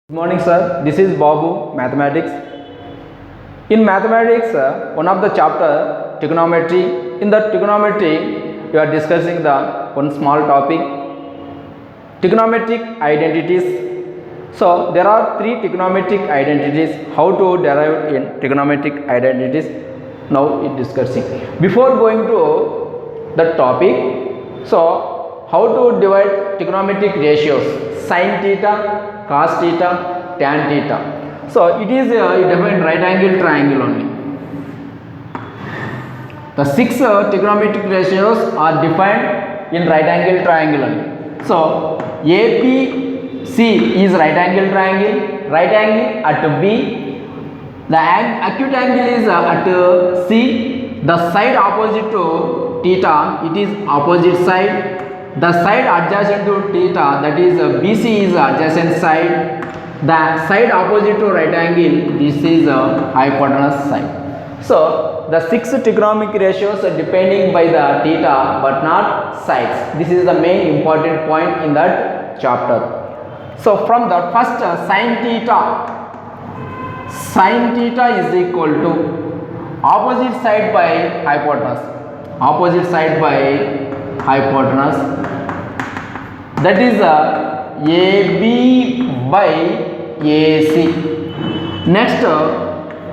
Good morning, sir. This is Babu, mathematics. In mathematics, one of the chapter trigonometry. In the trigonometry, we are discussing the one small topic, trigonometric identities. So there are three trigonometric identities. How to derive in trigonometric identities? Now it discussing. Before going to the topic, so how to divide trigonometric ratios? Sin theta, cos theta, tan theta. So it is defined right angle triangle only. The six trigonometric ratios are defined in right angle triangle only. So APC is right angle triangle. Right angle at B. The acute angle is at C. The side opposite to theta, it is opposite side. The side adjacent to theta, that is BC is adjacent side. The side opposite to right angle, this is hypotenuse side. So the six trigonometric ratios are depending by the theta but not sides. This is the main important point in that chapter. So from the first sin theta is equal to opposite side by hypotenuse. Opposite side by hypotenuse, that is AB by AC. Next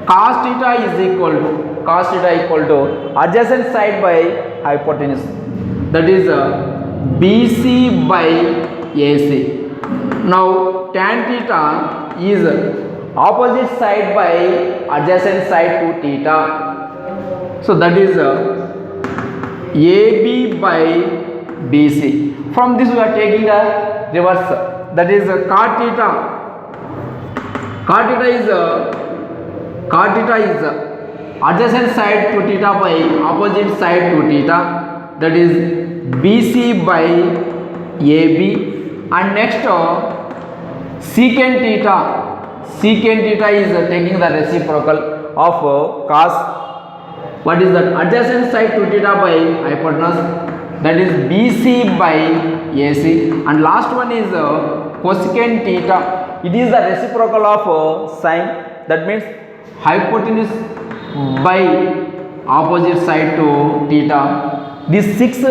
cos theta is equal to adjacent side by hypotenuse, that is BC by AC. Now tan theta is opposite side by adjacent side to theta, so that is AB by BC. From this we are taking a reverse, that is cot theta. Cot theta is adjacent side to theta by opposite side to theta, that is BC by AB. And next secant theta is taking the reciprocal of cos. What is that? Adjacent side to theta by hypotenuse, that is BC by AC. And last one is cosecant theta. It is the reciprocal of sine, that means hypotenuse by opposite side to theta. These six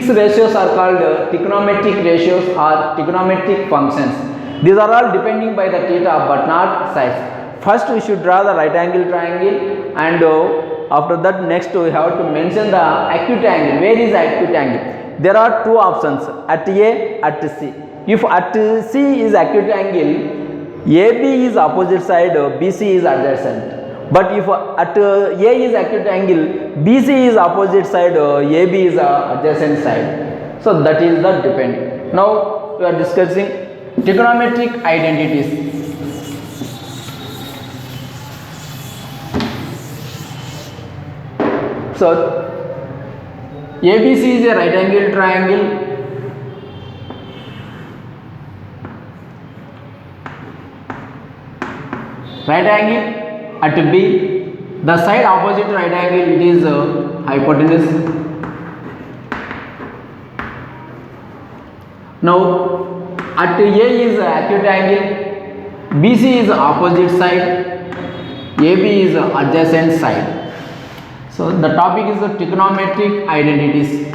ratios are called trigonometric ratios or trigonometric functions. These are all depending by the theta but not sides. First we should draw the right angle triangle, and after that next we have to mention the acute angle. Where is acute angle? There are two options, at A, at C. If at C is acute angle, AB is opposite side, BC is adjacent. But if at A is acute angle, BC is opposite side, AB is adjacent side. So that is the depending. Now we are discussing trigonometric identities. So ABC is a right angle triangle. Right angle at B. The side opposite to right angle, it is hypotenuse. Now at A is acute angle, BC is opposite side, AB is adjacent side. So the topic is the trigonometric identities.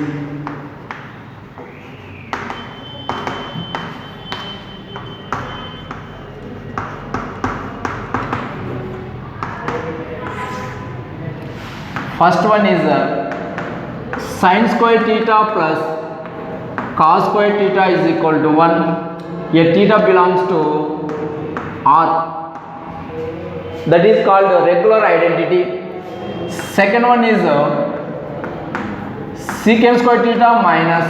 First one is sin square theta plus cos square theta is equal to 1. Here theta belongs to R. That is called a regular identity. Second one is secant square theta minus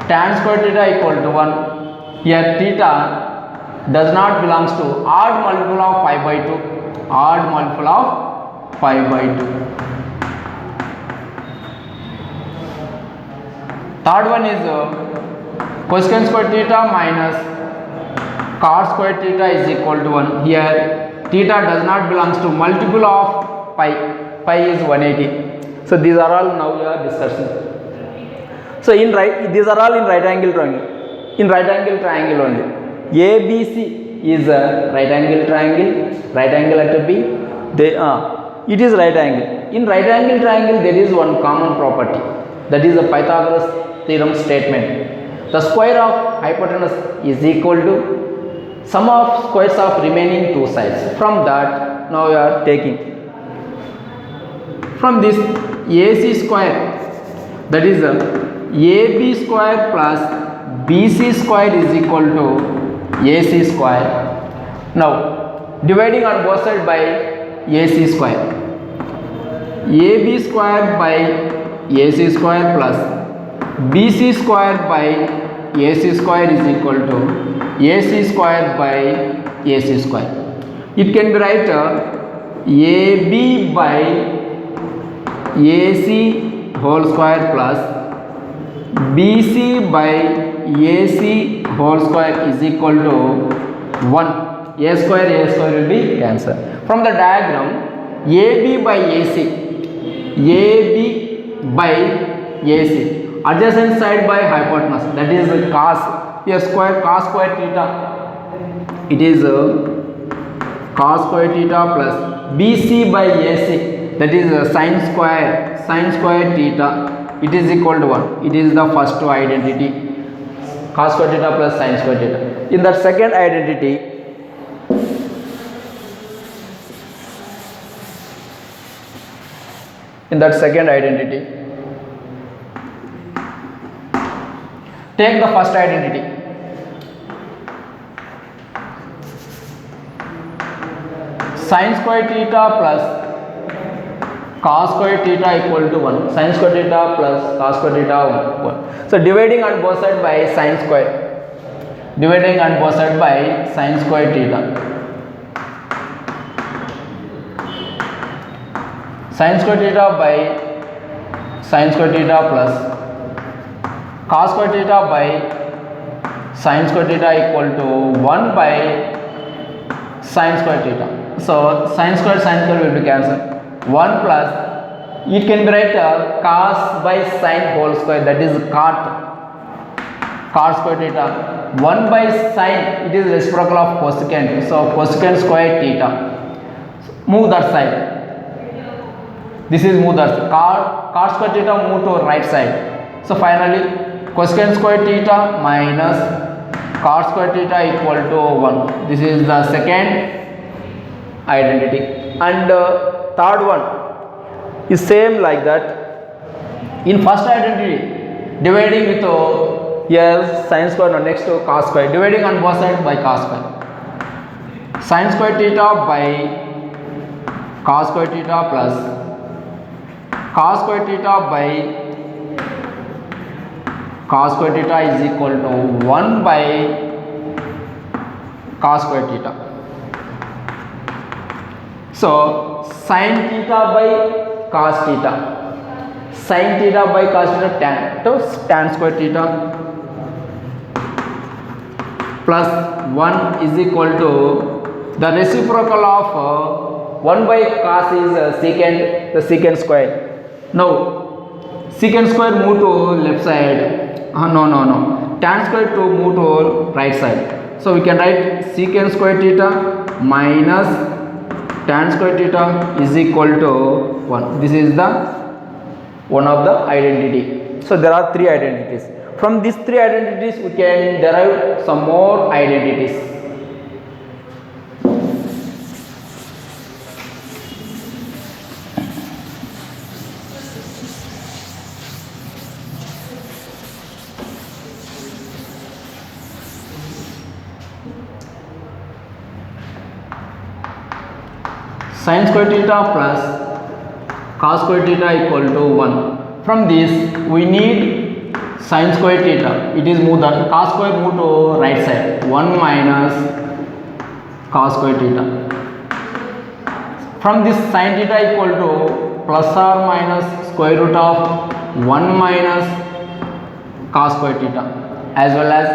tan square theta equal to 1. Here theta does not belongs to odd multiple of pi by 2. Odd multiple of pi by 2. Third one is cosecant square theta minus cot square theta is equal to 1. Here theta does not belongs to multiple of pi is 180. So these are all now we are discussing. So these are all in right angle triangle. in right angle triangle only. ABC is a right angle triangle, right angle at B. It is right angle. In right angle triangle there is one common property, that is the Pythagoras theorem statement. The square of hypotenuse is equal to sum of squares of remaining two sides. From that, now we are taking from this AC square, that is AB square plus BC square is equal to AC square. Now dividing on both sides by AC square, AB square by AC square plus BC square by AC square is equal to AC square by AC square. It can be written AB by AC whole square plus BC by AC whole square is equal to 1. A square will be cancelled. From the diagram, AB by AC, AB by AC, adjacent side by hypotenuse, that is cos A square, cos square theta, it is cos square theta plus BC by AC, that is sin square theta, it is equal to 1. It is the first identity, cos square theta plus sin square theta. In the second identity, take the first identity. Sin square theta plus cos square theta equal to 1. Sin square theta plus cos square theta 1. So dividing on both sides by sin square. Dividing on both sides by sin square theta. Sin square theta by sin square theta plus cos square theta by sin square theta equal to 1 by sin square theta. So sin square will be cancelled. 1 plus, it can be written cos by sin whole square, that is cot square theta. 1 by sin, it is reciprocal of cosecant, so cosecant square theta. Move that side. This is move that side. Cot square theta move to right side. So finally cosecant square theta minus cot square theta equal to 1. This is the second identity. And third one is same like that. In first identity, dividing with sin square, next to cos square, dividing on both sides by cos square. Sin square theta by cos square theta plus cos square theta by cos square theta is equal to 1 by cos square theta. So sin theta by cos theta, sin theta by cos theta tan square theta plus 1 is equal to the reciprocal of 1 by cos is the secant square. Now secant square move to left side. No. Tan square to move to right side. So we can write secant square theta minus tan square theta is equal to 1. This is the one of the identity. So there are three identities. From these three identities we can derive some more identities. Sin square theta plus cos square theta equal to 1. From this we need sin square theta. It is move the cos square move to right side. 1 minus cos square theta. From this sin theta equal to plus or minus square root of 1 minus cos square theta, as well as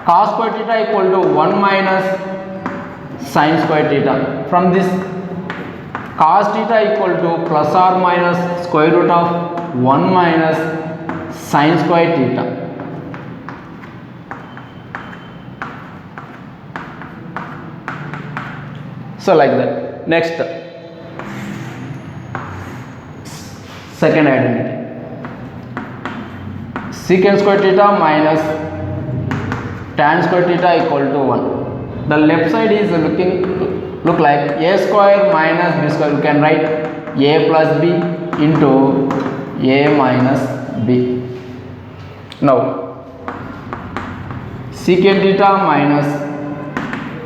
cos square theta equal to 1 minus sin square theta. From this cos theta equal to plus or minus square root of 1 minus sin square theta. So like that. Next, second identity. Secant square theta minus tan square theta equal to 1. The left side is look like a square minus b square. You can write a plus b into a minus b. Now secant theta minus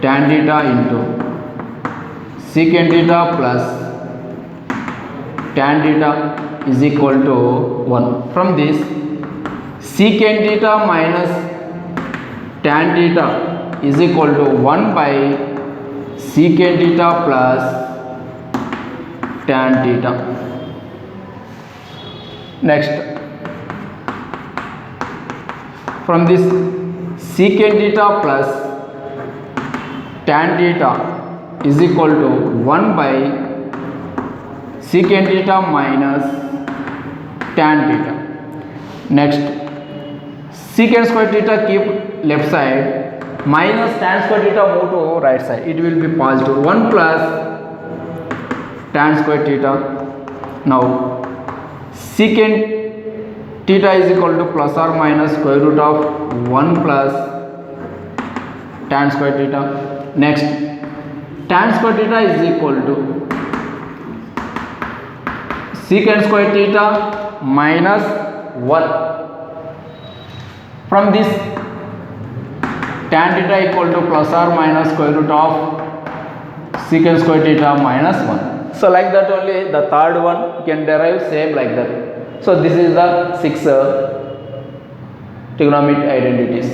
tan theta into secant theta plus tan theta is equal to 1. From this, secant theta minus tan theta is equal to 1 by secant theta plus tan theta. Next, from this secant theta plus tan theta is equal to 1 by secant theta minus tan theta. Next, secant square theta keep left side, minus tan square theta move to right side. It will be positive 1 plus tan square theta. Now secant theta is equal to plus or minus square root of 1 plus tan square theta. Next, tan square theta is equal to secant square theta minus 1. From this, tan theta equal to plus or minus square root of secant square theta minus 1. So like that only the third one you can derive same like that. So this is the 6 trigonometric identities.